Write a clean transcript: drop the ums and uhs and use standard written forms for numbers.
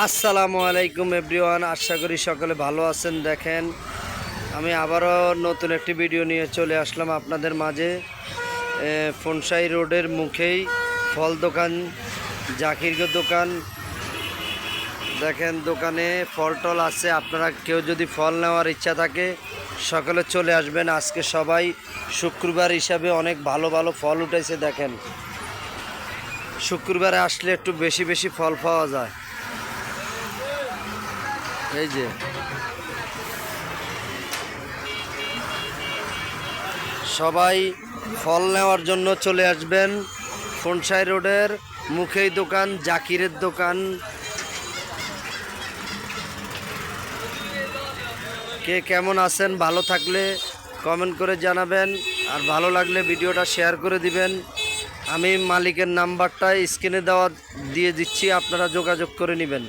আসসালামু আলাইকুম এভরিওয়ান, আশা করি সকলে ভালো আছেন। দেখেন, আমি আবারও নতুন একটি ভিডিও নিয়ে চলে আসলাম আপনাদের মাঝে। ফনসাই রোডের মুখেই ফল দোকান, জাকির দোকান। দেখেন, দোকানে ফল টল আছে। আপনারা কেউ যদি ফল নেওয়ার ইচ্ছা থাকে সকলে চলে আসবেন। আজকে সবাই শুক্রবার হিসাবে অনেক ভালো ভালো ফল উঠেছে। দেখেন, শুক্রবারে আসলে একটু বেশি বেশি ফল পাওয়া যায়। এই যে সবাই ফল নেওয়ার জন্য চলে আসবেন। ফনসাই রোডের মুখেই দোকান, জাকিরের দোকান। কে কেমন আছেন? ভালো থাকলে কমেন্ট করে জানাবেন, আর ভালো লাগলে ভিডিওটা শেয়ার করে দিবেন। আমি মালিকের নাম্বারটা স্ক্রিনে দিয়ে দিচ্ছি, আপনারা যোগাযোগ করে নেবেন।